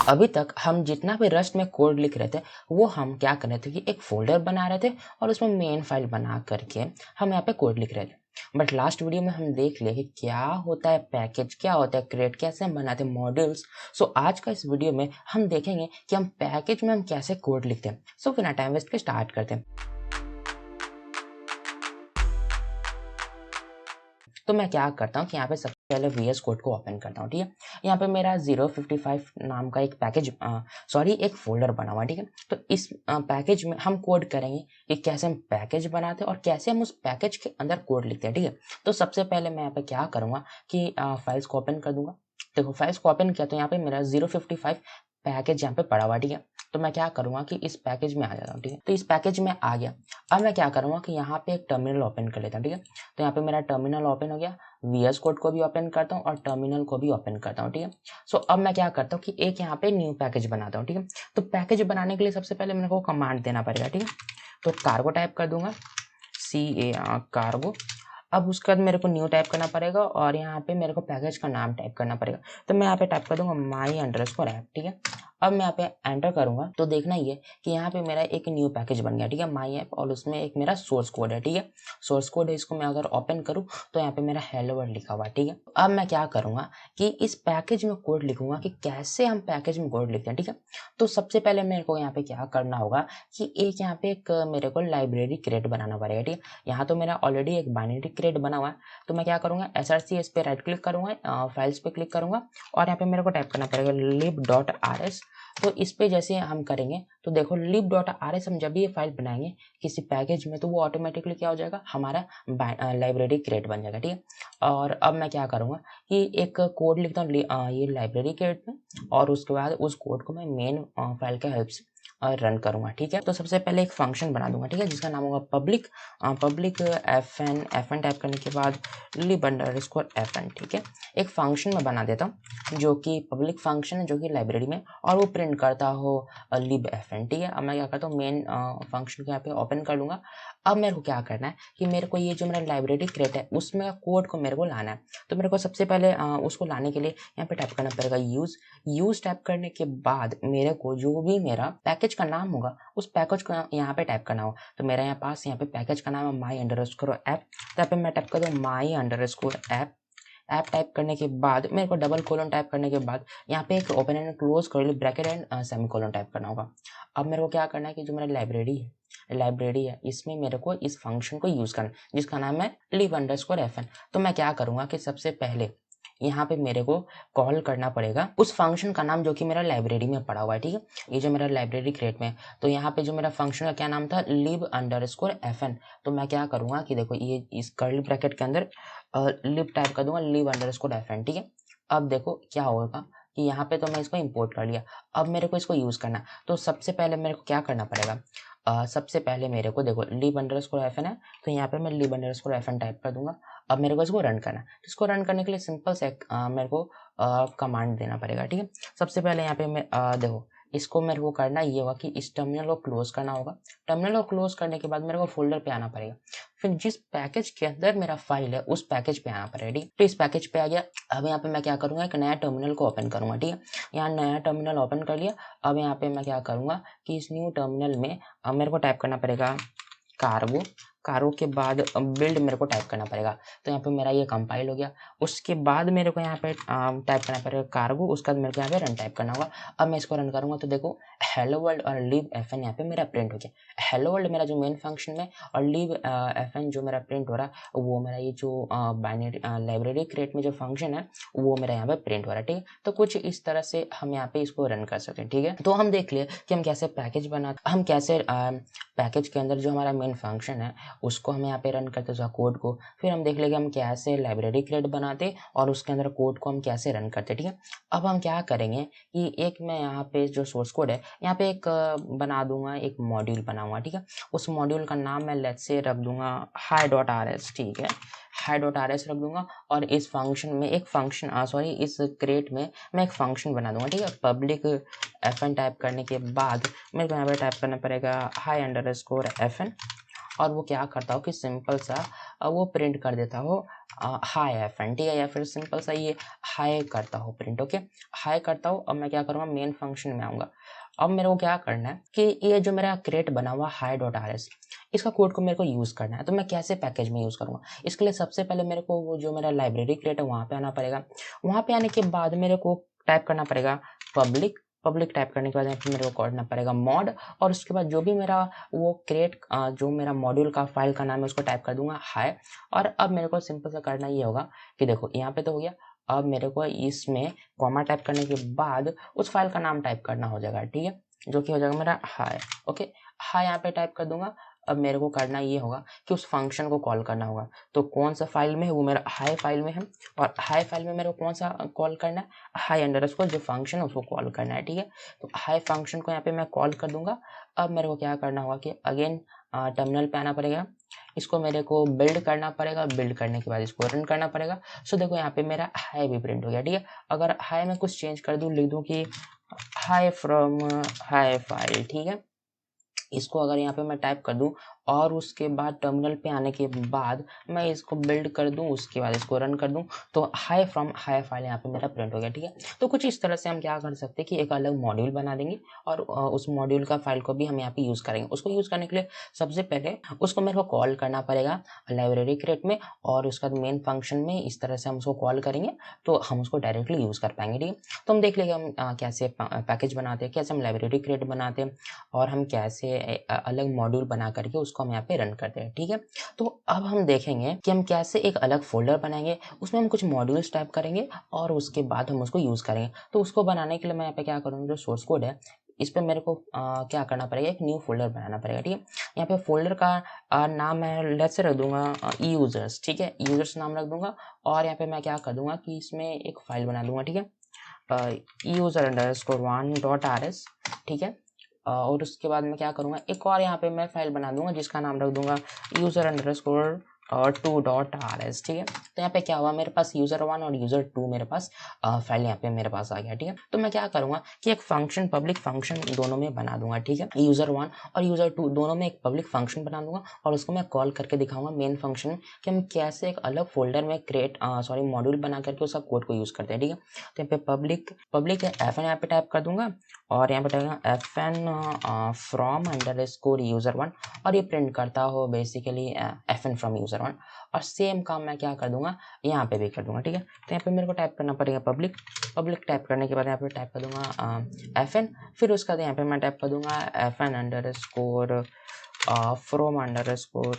अभी तक हम जितना भी रस्ट में कोड लिख रहे थे वो हम क्या कर रहे थे कि एक फोल्डर बना रहे थे और उसमें मेन फाइल बना करके हम यहाँ पे कोड लिख रहे थे। बट लास्ट वीडियो में हम देख लिए कि क्या होता है पैकेज, क्या होता है क्रिएट, कैसे हम बनाते हैं मॉड्यूल्स। सो आज का इस वीडियो में हम देखेंगे कि हम पैकेज में हम कैसे कोड लिखते हैं। सो बिना टाइम वेस्ट के स्टार्ट करते हैं। तो मैं क्या करता हूँ कि यहाँ पे सबसे पहले VS कोड को ओपन करता हूँ, ठीक है। यहाँ पे मेरा 055 नाम का एक पैकेज एक फोल्डर बना हुआ है, ठीक है। तो इस पैकेज में हम कोड करेंगे कि कैसे हम पैकेज बनाते हैं और कैसे हम उस पैकेज के अंदर कोड लिखते हैं, ठीक है। तो सबसे पहले मैं यहाँ पे क्या करूँगा कि फाइल्स को ओपन कर दूंगा। देखो फाइल्स को ओपन किया तो यहाँ पे मेरा 055 पैकेज यहाँ पे पड़ा हुआ, ठीक है। तो मैं क्या करूँगा कि इस पैकेज में आ जाता हूँ, ठीक है। तो इस पैकेज में आ गया। अब मैं क्या करूँगा कि यहाँ पे एक टर्मिनल ओपन कर लेता हूँ, ठीक है। तो यहाँ पे मेरा टर्मिनल ओपन हो गया। VS कोड को भी ओपन करता हूँ और टर्मिनल को भी ओपन करता हूँ, ठीक है। सो अब मैं क्या करता हूँ कि एक यहाँ पे न्यू पैकेज बनाता हूँ, ठीक है। तो पैकेज बनाने के लिए सबसे पहले मेरे को कमांड देना पड़ेगा, ठीक है। तो कार्गो टाइप कर दूंगा, कार्गो। अब उसके बाद मेरे को न्यू टाइप करना पड़ेगा और यहाँ पे मेरे को पैकेज का नाम टाइप करना पड़ेगा। तो मैं यहाँ पे टाइप कर दूंगा my_app, ठीक है। अब मैं यहाँ पे एंटर करूंगा तो देखना ही है कि यहाँ पे मेरा एक न्यू पैकेज बन गया, ठीक है, माई ऐप। और उसमें एक मेरा सोर्स कोड है, ठीक है। सोर्स कोड है, इसको मैं अगर ओपन करूँ तो यहाँ पे मेरा हेलो वर्ल्ड लिखा हुआ है, ठीक है। अब मैं क्या करूंगा कि इस पैकेज में कोड लिखूंगा कि कैसे हम पैकेज में कोड लिखते हैं, ठीक है। तो सबसे पहले मेरे को यहाँ पे क्या करना होगा कि एक यहाँ पे एक मेरे को लाइब्रेरी क्रिएट बनाना पड़ेगा, ठीक है। यहाँ तो मेरा ऑलरेडी एक बाइनरी क्रिएट बना हुआ है। तो मैं क्या करूंगा, src इस पे राइट क्लिक करूंगा, फाइल्स पे क्लिक करूंगा और यहाँ पे मेरे को टाइप करना पड़ेगा lib.rs। तो इस पे जैसे हम करेंगे तो देखो lib.rs हम जब भी ये फाइल बनाएंगे किसी पैकेज में तो वो ऑटोमेटिकली क्या हो जाएगा, हमारा लाइब्रेरी क्रिएट बन जाएगा, ठीक है। और अब मैं क्या करूंगा कि एक कोड लिखता हूँ ये लाइब्रेरी क्रिएट में और उसके बाद उस कोड को मैं मेन फाइल के हेल्प से रन करूंगा, ठीक है। तो सबसे पहले एक फंक्शन बना दूंगा, ठीक है, जिसका नाम होगा पब्लिक fn टाइप करने के बाद lib_fn, ठीक है। एक फंक्शन में बना देता हूँ जो कि पब्लिक फंक्शन है, जो कि लाइब्रेरी में, और वो प्रिंट करता हो lib_fn, ठीक है। अब मैं क्या करता हूँ, मेन फंक्शन को यहाँ पे ओपन कर लूंगा। अब मेरे को क्या करना है कि मेरे को ये जो मेरा लाइब्रेरी क्रिएट है उसमें कोड को मेरे को लाना है। तो मेरे को सबसे पहले उसको लाने के लिए यहाँ पे टाइप करना पड़ेगा यूज टाइप करने के बाद मेरे को जो भी मेरा पैकेज का नाम होगा उस पैकेज को यहाँ पे टाइप करना होगा। तो मेरे यहाँ पे पैकेज का नाम है my_app। तो यहाँ पे मैं टाइप कर दूँ my_app। ऐप टाइप करने के बाद मेरे को डबल कोलन टाइप करने के बाद यहाँ पे एक open and close curly bracket and semicolon type करना होगा। अब मेरे को क्या करना है कि जो मेरा लाइब्रेरी है इसमें मेरे को इस फंक्शन को यूज करना जिसका नाम है lib_fn। तो मैं क्या करूंगा कि सबसे पहले यहाँ पे मेरे को कॉल करना पड़ेगा उस फंक्शन का नाम जो कि मेरा लाइब्रेरी में पड़ा हुआ है, ठीक है। ये जो मेरा लाइब्रेरी क्रिएट में है तो यहाँ पे जो मेरा फंक्शन का क्या नाम था, lib_fn। तो मैं क्या करूंगा कि देखो ये इस कर्ली ब्रैकेट के अंदर लिब टाइप कर दूंगा lib_fn, ठीक है। अब देखो क्या होगा कि यहाँ पे तो मैं इसको इंपोर्ट कर लिया। अब मेरे को इसको यूज करना, तो सबसे पहले मेरे को क्या करना पड़ेगा, सबसे पहले मेरे को देखो lib_fn है तो यहाँ पे मैं lib_fn टाइप कर दूंगा। अब मेरे को इसको रन करना है। इसको रन करने के लिए सिंपल से मेरे को कमांड देना पड़ेगा, ठीक है। सबसे पहले यहाँ पे मैं देखो इसको मेरे को करना ये होगा कि इस टर्मिनल को क्लोज करना होगा। टर्मिनल को क्लोज करने के बाद मेरे को फोल्डर पे आना पड़ेगा, फिर जिस पैकेज के अंदर मेरा फाइल है उस पैकेज पे आना पड़ेगा, ठीक। तो इस पैकेज पे आ गया। अब यहाँ पे मैं क्या करूंगा, एक नया टर्मिनल को ओपन करूंगा, ठीक है। यहाँ नया टर्मिनल ओपन कर लिया। अब यहाँ पे मैं क्या करूंगा कि इस न्यू टर्मिनल में मेरे को टाइप करना पड़ेगा कार्गो के बाद बिल्ड मेरे को टाइप करना पड़ेगा। तो यहाँ पे मेरा ये कंपाइल हो गया। उसके बाद मेरे को यहाँ पे टाइप करना पड़ेगा कार्गो, उसके बाद मेरे को यहाँ पे रन टाइप करना होगा। अब मैं इसको रन करूंगा तो देखो हेलो वर्ल्ड और lib_fn यहाँ पे मेरा प्रिंट हो गया। हेलो वर्ल्ड मेरा जो मेन फंक्शन है और lib_fn जो मेरा प्रिंट हो रहा है वो मेरा ये जो बाइनरी लाइब्रेरी क्रिएट में जो फंक्शन है वो मेरा यहाँ पे प्रिंट हो रहा है, ठीक है। तो कुछ इस तरह से हम यहाँ पे इसको रन कर सकते हैं, ठीक है। तो हम देख लिए कि हम कैसे पैकेज बनाते, हम कैसे पैकेज के अंदर जो हमारा मेन फंक्शन है उसको हम यहाँ पे रन करते हैं कोड को। फिर हम देख लेंगे हम कैसे लाइब्रेरी क्रिएट बनाते और उसके अंदर कोड को हम कैसे रन करते, ठीक है। अब हम क्या करेंगे कि एक मैं यहाँ पे जो सोर्स कोड है यहाँ पे एक बना दूंगा, एक मॉड्यूल बनाऊंगा, ठीक है। उस मॉड्यूल का नाम मैं लेट्स से रख दूंगा hi.rs, ठीक है, hi.rs रख दूंगा। और इस फंक्शन में एक फंक्शन इस क्रिएट में मैं एक फंक्शन बना दूंगा, ठीक है। पब्लिक fn टाइप करने के बाद मेरे को यहाँ पे टाइप करना पड़ेगा hi_fn। और वो क्या करता हो कि सिंपल सा वो प्रिंट कर देता हो हाई FN, ठीक है, या फिर सिंपल सा ये हाई करता हो प्रिंट। ओके, हाई करता हो। अब मैं क्या करूँगा, मेन फंक्शन में आऊँगा। अब मेरे को क्या करना है कि ये जो मेरा क्रिएट बना हुआ hi.rs, इसका कोड को मेरे को यूज़ करना है। तो मैं कैसे पैकेज में यूज़ करूँगा, इसके लिए सबसे पहले मेरे को वो जो मेरा लाइब्रेरी क्रिएट है वहाँ पे आना पड़ेगा। वहाँ पे आने के बाद मेरे को टाइप करना पड़ेगा पब्लिक। पब्लिक टाइप करने के बाद यहाँ पे मेरे को करना पड़ेगा मॉड, और उसके बाद जो भी मेरा वो क्रिएट जो मेरा मॉड्यूल का फाइल का नाम है उसको टाइप कर दूंगा हाई। और अब मेरे को सिंपल सा करना ये होगा कि देखो यहाँ पे तो हो गया। अब मेरे को इसमें कॉमा टाइप करने के बाद उस फाइल का नाम टाइप करना हो जाएगा, ठीक है, जो कि हो जाएगा मेरा हाई। ओके, हाई यहाँ पे टाइप कर दूंगा। अब मेरे को करना ये होगा कि उस फंक्शन को कॉल करना होगा। तो कौन सा फाइल में है, वो मेरा हाई फाइल में है। और हाई फाइल में मेरे को कौन सा कॉल करना है, हाई अंडरस्कोर जो फंक्शन है उसको कॉल करना है, ठीक है। तो हाई फंक्शन को यहाँ पे मैं कॉल कर दूंगा। अब मेरे को क्या करना होगा कि अगेन टर्मिनल पे आना पड़ेगा, इसको मेरे को बिल्ड करना पड़ेगा, बिल्ड करने के बाद इसको रन करना पड़ेगा। सो देखो यहाँ पे मेरा हाई भी प्रिंट हो गया, ठीक है। अगर हाई में कुछ चेंज कर दूँ, लिख दूँ कि हाई फ्रॉम हाई फाइल, ठीक है, इसको अगर यहाँ पे मैं टाइप कर दूं और उसके बाद टर्मिनल पे आने के बाद मैं इसको बिल्ड कर दूं, उसके बाद इसको रन कर दूं, तो हाई फ्रॉम हाई फाइल यहाँ पे मेरा प्रिंट हो गया, ठीक है। तो कुछ इस तरह से हम क्या कर सकते हैं कि एक अलग मॉड्यूल बना देंगे और उस मॉड्यूल का फाइल को भी हम यहाँ पे यूज़ करेंगे। उसको यूज़ करने के लिए सबसे पहले उसको मेरे को कॉल करना पड़ेगा लाइब्रेरी क्रिएट में, और उसका मेन फंक्शन में इस तरह से हम उसको कॉल करेंगे तो हम उसको डायरेक्टली यूज़ कर पाएंगे, ठीक है। तो हम देख लेंगे हम कैसे पैकेज बनाते हैं, कैसे हम लाइब्रेरी क्रिएट बनाते हैं, और हम कैसे अलग मॉड्यूल बना करके उसको हम यहाँ पे रन करते हैं, ठीक है। तो अब हम देखेंगे कि हम कैसे एक अलग फोल्डर बनाएंगे, उसमें हम कुछ मॉड्यूल्स टाइप करेंगे और उसके बाद हम उसको यूज़ करेंगे। तो उसको बनाने के लिए मैं यहाँ पे क्या करूँगा, जो सोर्स कोड है इस पे मेरे को क्या करना पड़ेगा, एक न्यू फोल्डर बनाना पड़ेगा, ठीक है। यहाँ पे फोल्डर का नाम मैं लेट्स से रख दूंगा यूजर्स, ठीक है, यूजर्स नाम रख दूंगा। और यहाँ पे मैं क्या कर दूंगा कि इसमें एक फाइल बना दूंगा, ठीक है, user_1.rs, ठीक है। और उसके बाद मैं क्या करूँगा, एक और यहाँ पे मैं फाइल बना दूंगा जिसका नाम रख दूंगा user_2.rs, ठीक है। तो यहाँ पे क्या हुआ, मेरे पास user1 और user2 मेरे पास फाइल यहाँ पे मेरे पास आ गया, ठीक है। तो मैं क्या करूँगा कि एक फंक्शन, पब्लिक फंक्शन दोनों में बना दूंगा, ठीक है। user1 और user2 दोनों में एक पब्लिक फंक्शन बना दूंगा और उसको मैं कॉल करके दिखाऊंगा मेन फंक्शन में कि हम कैसे एक अलग फोल्डर में मॉड्यूल बना करके उस कोड को यूज़ करते हैं, ठीक है। तो यहाँ पे पब्लिक FN यहाँ पे टाइप कर दूंगा और यहाँ पे type FN from underscore user1, और ये प्रिंट करता हो बेसिकली FN फ्रॉम user1। और सेम काम मैं क्या कर दूंगा, यहाँ पे भी कर दूंगा, ठीक है। तो यहाँ पे मेरे को टाइप करना पड़ेगा पब्लिक टाइप करने के बाद यहाँ पे टाइप कर दूंगा FN, फिर उसके बाद यहाँ पे मैं टाइप कर दूंगा FN underscore from underscore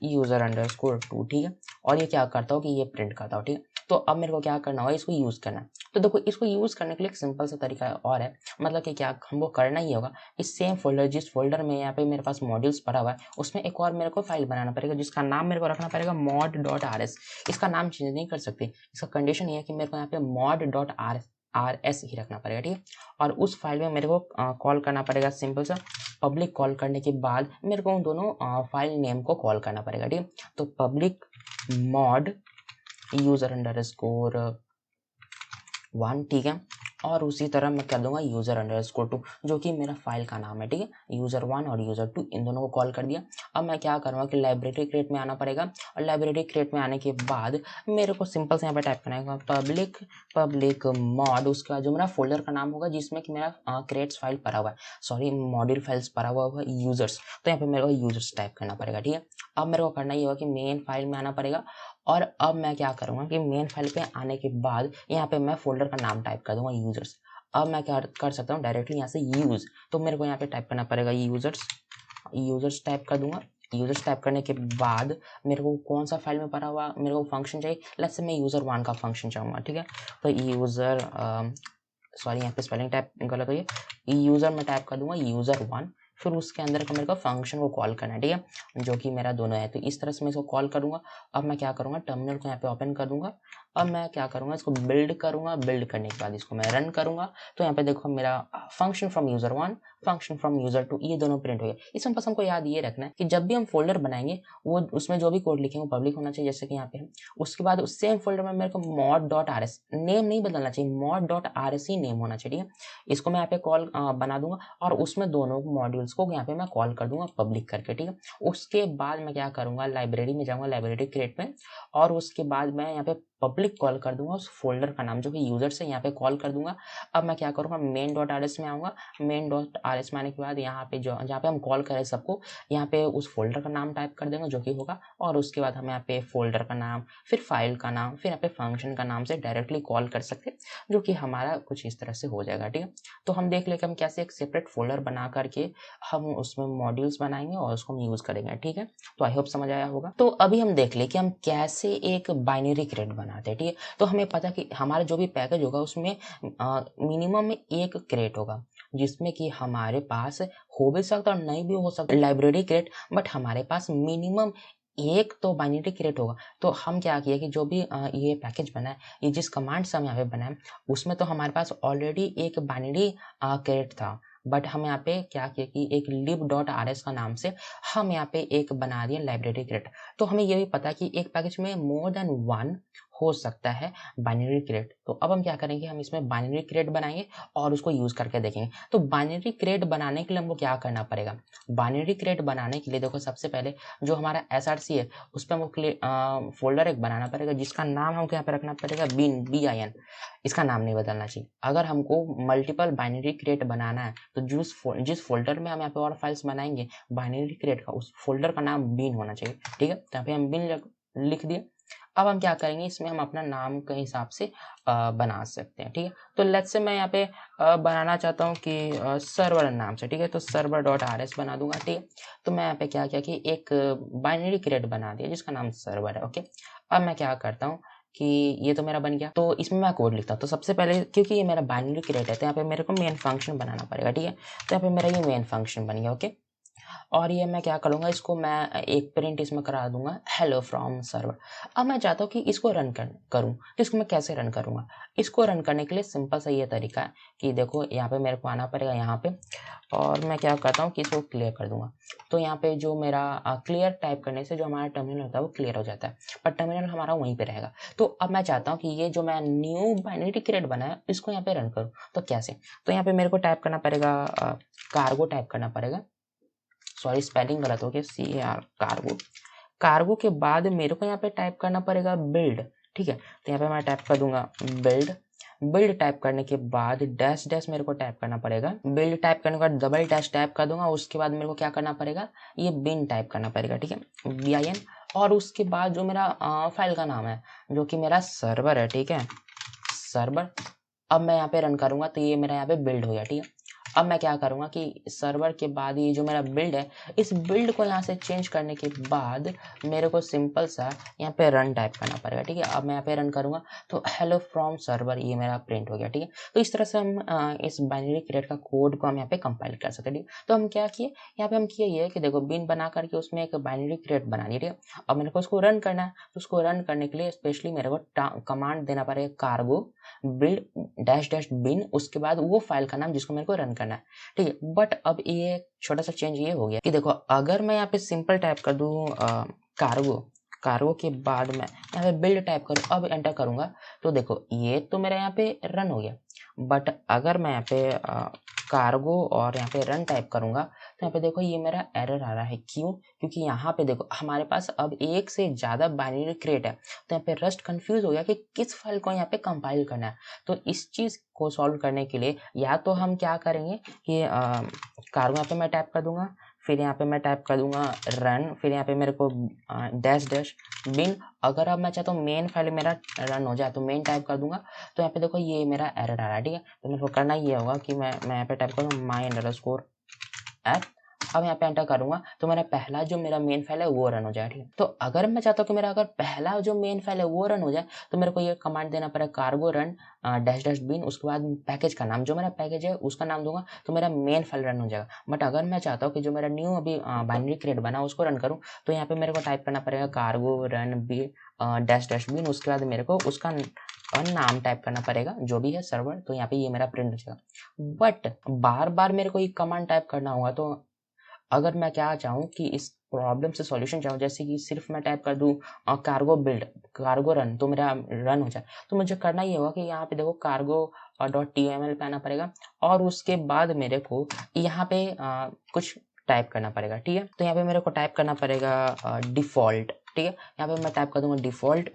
user_2, ठीक है। और ये क्या करता हो कि ये प्रिंट करता हो, ठीक है। तो अब मेरे को क्या करना होगा, इसको यूज़ करना है। तो देखो इसको यूज़ करने के लिए एक सिंपल सा तरीका और है, मतलब कि क्या हमको करना ही होगा, इस सेम फोल्डर, जिस फोल्डर में यहाँ पे मेरे पास मॉड्यूल्स पड़ा हुआ है, उसमें एक और मेरे को फाइल बनाना पड़ेगा जिसका नाम मेरे को रखना पड़ेगा mod.rs। इसका नाम चेंज नहीं कर सकते, इसका कंडीशन ये है कि मेरे को यहाँ पे mod.rs ही रखना पड़ेगा, ठीक है। और उस फाइल में मेरे को कॉल करना पड़ेगा सिंपल सा पब्लिक, कॉल करने के बाद मेरे को उन दोनों फाइल नेम को कॉल करना पड़ेगा, ठीक है। तो पब्लिक mod user_1, ठीक है। और उसी तरह मैं कर दूंगा user_2 जो कि मेरा फाइल का नाम है, ठीक है। user1 और user2 इन दोनों को कॉल कर दिया। अब मैं क्या करूँगा कि लाइब्रेरी क्रिएट में आना पड़ेगा, और लाइब्रेरी क्रिएट में आने के बाद मेरे को सिंपल से यहाँ पे टाइप करना है पब्लिक मॉड, उसका जो मेरा फोल्डर का नाम होगा जिसमें कि मेरा क्रिएट्स फाइल पड़ा हुआ है, सॉरी मॉड्यूल फाइल्स पड़ा हुआ होगा यूजर्स, तो यहाँ पे मेरे को यूजर्स टाइप करना पड़ेगा, ठीक है। अब मेरे को करना ये होगा कि मेन फाइल में आना पड़ेगा, और अब मैं क्या करूँगा कि मेन फाइल पे आने के बाद यहाँ पे मैं फोल्डर का नाम टाइप कर दूंगा यूजर्स। अब मैं क्या कर सकता हूँ डायरेक्टली यहाँ से यूज, तो मेरे को यहाँ पे टाइप करना पड़ेगा यूजर्स टाइप कर दूंगा। यूजर्स टाइप करने के बाद मेरे को कौन सा फाइल में पड़ा हुआ मेरे को फंक्शन चाहिए, लेट्स से मैं user1 का फंक्शन चाहूँगा, ठीक है। तो यहाँ पे स्पेलिंग टाइप गलत हुई है, यूजर में टाइप कर दूंगा user1, फिर उसके अंदर का मेरे को फंक्शन को कॉल करना है, ठीक है, जो कि मेरा दोनों है। तो इस तरह से मैं इसको कॉल करूंगा। अब मैं क्या करूंगा, टर्मिनल को यहाँ पे ओपन कर दूंगा अब मैं क्या करूँगा, इसको बिल्ड करूँगा, बिल्ड करने के बाद इसको मैं रन करूँगा। तो यहाँ पे देखो मेरा function from user 1, function from user 2 ये दोनों प्रिंट हो गए। इसमें बस हमको याद ये रखना है कि जब भी हम फोल्डर बनाएंगे वो उसमें जो भी कोड लिखेंगे वो पब्लिक होना चाहिए, जैसे कि यहाँ पे है। उसके बाद उस सेम फोल्डर में मेरे को mod.rs नेम नहीं बदलना चाहिए, mod.rs ही नेम होना चाहिए। इसको मैं यहाँ पे कॉल बना दूंगा और उसमें दोनों मॉड्यूल्स को यहाँ पे मैं कॉल कर दूंगा पब्लिक करके, ठीक है। उसके बाद मैं क्या करूंगा, लाइब्रेरी में जाऊंगा, लाइब्रेरी क्रिएट में, और उसके बाद मैं यहाँ पे पब्लिक कॉल कर दूंगा उस फोल्डर का नाम जो कि यूजर से यहाँ पे कॉल कर दूंगा। अब मैं क्या करूंगा, main.rs में आऊंगा। main.rs में आने के बाद यहाँ पे जो जहाँ पे हम कॉल करें सबको, यहाँ पे उस फोल्डर का नाम टाइप कर देंगे जो कि होगा, और उसके बाद हम यहाँ पे फोल्डर का नाम, फिर फाइल का नाम, फिर यहाँ पे फंक्शन का नाम से डायरेक्टली कॉल कर सकते हैं, जो कि हमारा कुछ इस तरह से हो जाएगा, ठीक है। तो हम देख लें कि हम कैसे एक सेपरेट फोल्डर बना करके हम उसमें मॉड्यूल्स बनाएंगे और उसको हम यूज करेंगे, ठीक है। तो आई होप समझ आया होगा। तो अभी हम देख ले कि हम कैसे एक बाइनरी क्रेट बनाते हैं, ठीक है। तो हमें पता कि हमारा जो भी पैकेज होगा उसमें मिनिमम एक क्रेट होगा, जिसमें कि हमारे पास हो भी सकता और नहीं भी हो सकता लाइब्रेरी क्रेट, बट हमारे पास मिनिमम एक तो बाइनरी क्रिएट होगा। तो हम क्या किए कि जो भी ये पैकेज बना है, ये जिस कमांड से हम यहाँ पे बनाए उसमें तो हमारे पास ऑलरेडी एक बाइनरी क्रिएट था, बट हम यहाँ पे क्या किया कि एक lib.rs का नाम से हम यहाँ पे एक बना दिया लाइब्रेरी क्रिएट। तो हमें ये भी पता कि एक पैकेज में मोर देन वन हो सकता है बाइनरी क्रिएट। तो अब हम क्या करेंगे, हम इसमें बाइनरी क्रिएट बनाएंगे और उसको यूज करके देखेंगे। तो बाइनरी क्रिएट बनाने के लिए हमको क्या करना पड़ेगा, बाइनरी क्रिएट बनाने के लिए देखो सबसे पहले जो हमारा src है उस पर हमको फोल्डर एक बनाना पड़ेगा जिसका नाम हमको यहाँ पे रखना पड़ेगा bin। इसका नाम नहीं बदलना चाहिए। अगर हमको मल्टीपल बाइनरी क्रिएट बनाना है तो जिस फोल्डर में हम यहाँ पे और फाइल्स बनाएंगे बाइनरी क्रिएट का, उस फोल्डर का नाम bin होना चाहिए, ठीक है। तो यहाँ पे हम bin लिख दिए। अब हम क्या करेंगे, इसमें हम अपना नाम के हिसाब से बना सकते हैं, ठीक है। तो लेट्स से मैं यहाँ पे बनाना चाहता हूँ कि सर्वर नाम से, ठीक है। तो server.rs बना दूंगा, ठीक है। तो मैं यहाँ पे क्या किया कि एक बाइनरी क्रिएट बना दिया जिसका नाम सर्वर है, ओके। अब मैं क्या करता हूँ कि ये तो मेरा बन गया, तो इसमें मैं कोड लिखता हूँ। तो सबसे पहले क्योंकि ये मेरा बाइनरी क्रिएट है तो यहाँ पे मेरे को मेन फंक्शन बनाना पड़ेगा, ठीक है। तो यहाँ पे मेरा ये मेन फंक्शन बन गया, ओके। और ये मैं क्या करूँगा, इसको मैं एक प्रिंट इसमें करा दूंगा हेलो फ्रॉम सर्वर। अब मैं चाहता हूँ कि इसको रन करूँ, तो इसको मैं कैसे रन करूँगा। इसको रन करने के लिए सिंपल सा ये तरीका है कि देखो यहाँ पे मेरे को आना पड़ेगा यहाँ पे, और मैं क्या करता हूँ कि इसको क्लियर कर दूंगा। तो यहाँ पे जो मेरा क्लियर टाइप करने से जो हमारा टर्मिनल होता है वो क्लियर हो जाता है, पर टर्मिनल हमारा वहीं पे रहेगा। तो अब मैं चाहता हूँ कि ये जो मैं न्यू बाइनरी क्रिएट बना है इसको यहाँ पे रन करूँ, तो कैसे। तो यहाँ पे मेरे को टाइप करना पड़ेगा, कार्गो टाइप करना पड़ेगा, सॉरी स्पेलिंग गलत हो गया, CAR कार्गो। कार्गो के बाद मेरे को यहाँ पे टाइप करना पड़ेगा बिल्ड, ठीक है। तो यहाँ पे मैं टाइप कर दूंगा बिल्ड। बिल्ड टाइप करने के बाद डैश डैश मेरे को टाइप करना पड़ेगा। बिल्ड टाइप करने के बाद डबल डैश टाइप कर दूंगा। उसके बाद मेरे को क्या करना पड़ेगा, ये बिन टाइप करना पड़ेगा, ठीक है, bin। और उसके बाद जो मेरा फाइल का नाम है जो कि मेरा सर्वर है, ठीक है, सर्वर। अब मैं यहाँ पे रन करूंगा तो ये मेरा यहाँ पे बिल्ड हो गया, ठीक है। अब मैं क्या करूंगा कि सर्वर के बाद ये जो मेरा बिल्ड है, इस बिल्ड को यहाँ से चेंज करने के बाद मेरे को सिंपल सा यहाँ पे रन टाइप करना पड़ेगा, ठीक है। अब मैं यहाँ पे रन करूंगा तो हेलो फ्रॉम सर्वर ये मेरा प्रिंट हो गया, ठीक है। तो इस तरह से हम इस बाइनरी क्रिएट का कोड को हम यहाँ पे कंपाइल कर सकते हैं, ठीक है। तो हम क्या किए, यहाँ पे हम किए ये कि देखो बिन बना करके उसमें एक बाइनरी क्रिएट बना ली, ठीक है। अब मेरे को उसको रन करना है, तो उसको रन करने के लिए स्पेशली मेरे को कमांड देना पड़ेगा cargo build dash dash bin, उसके बाद वो फाइल का नाम जिसको मेरे को रन करना है, ठीक है। बट अब ये छोटा सा चेंज ये हो गया कि देखो अगर मैं यहाँ पे सिंपल टाइप कर दूं कार्गो के बाद मैं यहाँ पे बिल्ड टाइप करूँ, अब एंटर करूंगा, तो देखो ये तो मेरा यहाँ पे रन हो गया। बट अगर मैं यहाँ पे कार्गो और यहाँ पे रन टाइप करूंगा तो यहाँ पे देखो ये मेरा एरर आ रहा है। क्यों, क्योंकि यहाँ पे देखो हमारे पास अब एक से ज्यादा बाइनरी क्रिएट है, तो यहाँ पे रस्ट कंफ्यूज हो गया कि किस फाइल को यहाँ पे कंपाइल करना है। तो इस चीज को सॉल्व करने के लिए या तो हम क्या करेंगे कि कार्गो यहाँ पे मैं टाइप कर दूंगा, फिर यहाँ पे मैं टाइप कर दूंगा रन, फिर यहाँ पे मेरे को डैश डैश बिन। अगर अब मैं चाहता हूँ मेन फाइल मेरा रन हो जाए तो मेन टाइप कर दूंगा। तो यहाँ पे देखो ये मेरा एरर आ रहा है, ठीक है। तो मेरे को करना ये होगा कि मैं यहाँ पे टाइप करूँ my_app अब यहाँ पे एंटर करूंगा तो मेरा पहला जो मेरा मेन फाइल है वो रन हो जाए, ठीक है। तो अगर मैं चाहता हूँ कि मेरा अगर पहला जो मेन फाइल है वो रन हो जाए तो मेरे को ये कमांड देना पड़ेगा cargo run dash dash bin, उसके बाद पैकेज का नाम, जो मेरा पैकेज है उसका नाम दूंगा तो मेरा मेन फाइल रन हो जाएगा। बट अगर मैं चाहता हूँ कि जो मेरा न्यू अभी बाइनरी क्रिएट बना उसको रन करूँ तो यहाँ पे मेरे को टाइप करना पड़ेगा cargo run B dash dash bin, उसके बाद मेरे को उसका नाम टाइप करना पड़ेगा जो भी है सर्वर, तो यहाँ पे ये मेरा प्रिंट हो जाएगा। बट बार बार मेरे को ये कमांड टाइप करना होगा, तो अगर मैं क्या चाहूँ कि इस प्रॉब्लम से सॉल्यूशन चाहूँ, जैसे कि सिर्फ मैं टाइप कर दूँ कार्गो बिल्ड कार्गो रन तो मेरा रन हो जाए, तो मुझे करना ये होगा कि यहाँ पे देखो कार्गो .tml पे आना पड़ेगा और उसके बाद मेरे को यहाँ पे कुछ टाइप करना पड़ेगा, ठीक है। तो यहाँ पे मेरे को टाइप करना पड़ेगा डिफॉल्ट, ठीक है। यहाँ पे मैं टाइप कर दूंगा डिफॉल्ट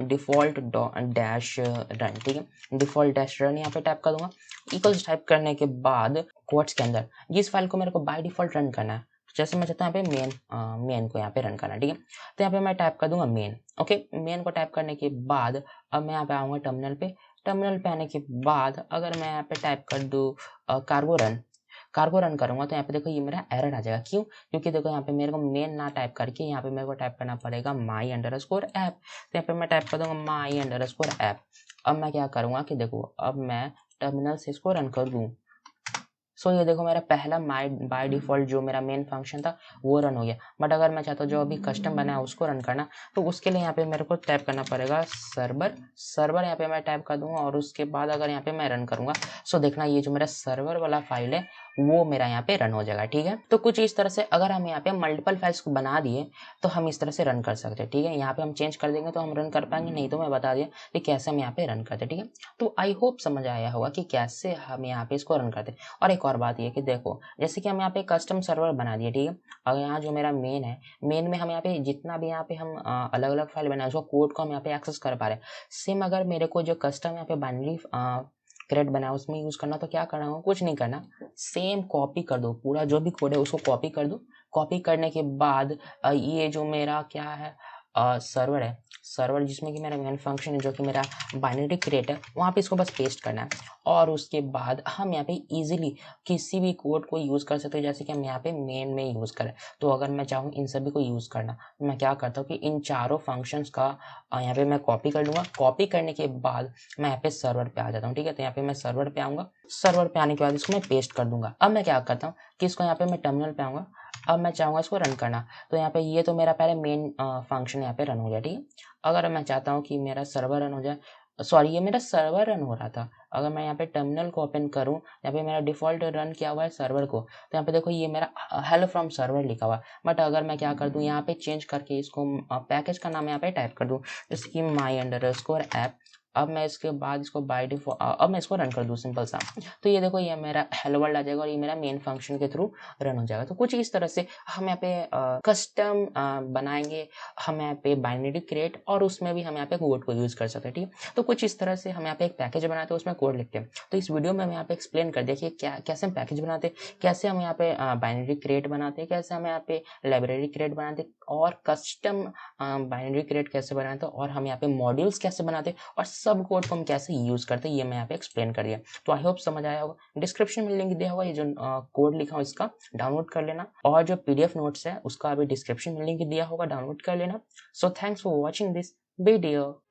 डैश रन, ठीक है। डिफॉल्ट डैश रन यहाँ पे टाइप कर दूंगा। इक्वल्स टाइप करने के बाद कोट्स के अंदर जिस फाइल को मेरे को बाय डिफॉल्ट रन करना है, जैसे मैं चाहता हूँ यहाँ पे मेन को यहाँ पे रन करना, ठीक है। तो यहाँ पे मैं टाइप कर दूंगा मेन, ओके। मेन को टाइप करने के बाद अब मैं यहाँ पे आऊँगा टर्मिनल पे आने के बाद अगर मैं यहाँ पे टाइप कर दूँ कार्गो रन करूंगा तो यहाँ पे देखो ये मेरा एरर आ जाएगा। क्यों? क्योंकि देखो यहाँ पे मेरे को मेन ना टाइप करके यहाँ पे मेरे को टाइप करना पड़ेगा my_app। तो यहाँ पे मैं टाइप कर दूंगा my_app। अब मैं क्या करूंगा कि देखो अब मैं टर्मिनल से इसको रन कर दूँ, सो ये देखो मेरा पहला बाय डिफॉल्ट जो मेरा मेन फंक्शन था वो रन हो गया। बट अगर मैं चाहता हूँ जो अभी कस्टम बना है उसको रन करना, तो उसके लिए यहाँ पे मेरे को टाइप करना पड़ेगा सर्वर यहाँ पे मैं टाइप कर दूंगा और उसके बाद अगर यहाँ पे मैं रन करूंगा, सो देखना ये जो मेरा सर्वर वाला फाइल है वो मेरा यहाँ पे रन हो जाएगा, ठीक है। तो कुछ इस तरह से अगर हम यहाँ पे मल्टीपल फाइल्स को बना दिए तो हम इस तरह से रन कर सकते हैं, ठीक है। यहाँ पे हम चेंज कर देंगे तो हम रन कर पाएंगे, नहीं तो मैं बता दिया कि कैसे हम यहाँ पे रन करते, ठीक है। तो आई होप समझ आया होगा कि कैसे हम यहाँ पे इसको रन करते। और एक और बात ये कि देखो जैसे कि हम यहाँ पे कस्टम सर्वर बना दिए, ठीक है। और यहाँ जो मेरा मेन है, मेन में हम यहाँ पे जितना भी यहाँ पे हम अलग अलग फाइल बनाए उसको कोड को हम यहाँ पे एक्सेस कर पा रहे हैं। सेम अगर मेरे को जो कस्टम यहाँ पे बाइनरी क्रिएट बना उसमें यूज करना, तो क्या करना होगा, कुछ नहीं करना, सेम कॉपी कर दो, पूरा जो भी कोड है उसको कॉपी कर दो। कॉपी करने के बाद ये जो मेरा क्या है सर्वर है, सर्वर जिसमें कि मेरा मेन फंक्शन है जो कि मेरा बाइनरी क्रिएट है, वहाँ पे इसको बस पेस्ट करना है। और उसके बाद हम यहाँ पे इजीली किसी भी कोड को यूज़ कर सकते हैं, जैसे कि हम यहाँ पे मेन में यूज़ करें। तो अगर मैं चाहूँ इन सभी को यूज़ करना, तो मैं क्या करता हूँ कि इन चारों फंक्शंस का यहाँ पे मैं कॉपी कर लूँगा। कॉपी करने के बाद मैं यहाँ पे सर्वर पे आ जाता हूँ, ठीक है। तो यहाँ पे मैं सर्वर पे आऊँगा, सर्वर पे आने के बाद इसको मैं पेस्ट कर दूंगा। अब मैं क्या करता हूँ कि इसको यहाँ पे मैं टर्मिनल पे आऊँगा, अब मैं चाहूँगा इसको रन करना, तो यहाँ पे ये तो मेरा पहले मेन फंक्शन यहाँ पे रन हो जाए, ठीक है। अगर मैं चाहता हूँ कि मेरा सर्वर रन हो जाए, सॉरी ये मेरा सर्वर रन हो रहा था, अगर मैं यहाँ पे टर्मिनल को ओपन करूँ, यहाँ पे मेरा डिफॉल्ट रन किया हुआ है सर्वर को, तो यहाँ पे देखो ये मेरा हेल्प फ्रॉम सर्वर लिखा हुआ है। बट अगर मैं क्या कर दूँ यहाँ पे चेंज करके इसको पैकेज का नाम यहाँ पे टाइप कर दूँ, जैसे कि my_app। अब मैं इसके बाद इसको बाय डिफॉल्ट अब मैं इसको रन कर दूँ सिंपल सा, तो ये देखो ये मेरा हेलो वर्ल्ड आ जाएगा और ये मेरा मेन फंक्शन के थ्रू रन हो जाएगा। तो कुछ इस तरह से हम यहाँ पे कस्टम बनाएंगे, हम यहाँ पे बाइनरी क्रिएट और उसमें भी हम यहाँ पे कोड को यूज कर सकते हैं, ठीक है। तो कुछ इस तरह से हम यहाँ पे एक पैकेज बनाते हैं, उसमें कोड लिखते हैं। तो इस वीडियो में हम यहाँ पे एक्सप्लेन कर दिया कि कैसे हम पैकेज बनाते हैं, कैसे हम यहाँ पे बाइनरी क्रिएट बनाते हैं, कैसे हम यहाँ पे लाइब्रेरी क्रिएट बनाते हैं और कस्टम बाइनरी क्रिएट कैसे बनाते हैं और हम यहाँ पे मॉड्यूल्स कैसे बनाते हैं और सब कोड को हम कैसे यूज करते हैं, ये मैं यहाँ पे एक्सप्लेन कर दिया। तो आई होप समझ आया होगा। डिस्क्रिप्शन में लिंक दिया होगा, ये जो कोड लिखा हो इसका डाउनलोड कर लेना, और जो PDF नोट्स है उसका अभी डिस्क्रिप्शन में लिंक दिया होगा, डाउनलोड कर लेना। So thanks for watching this video.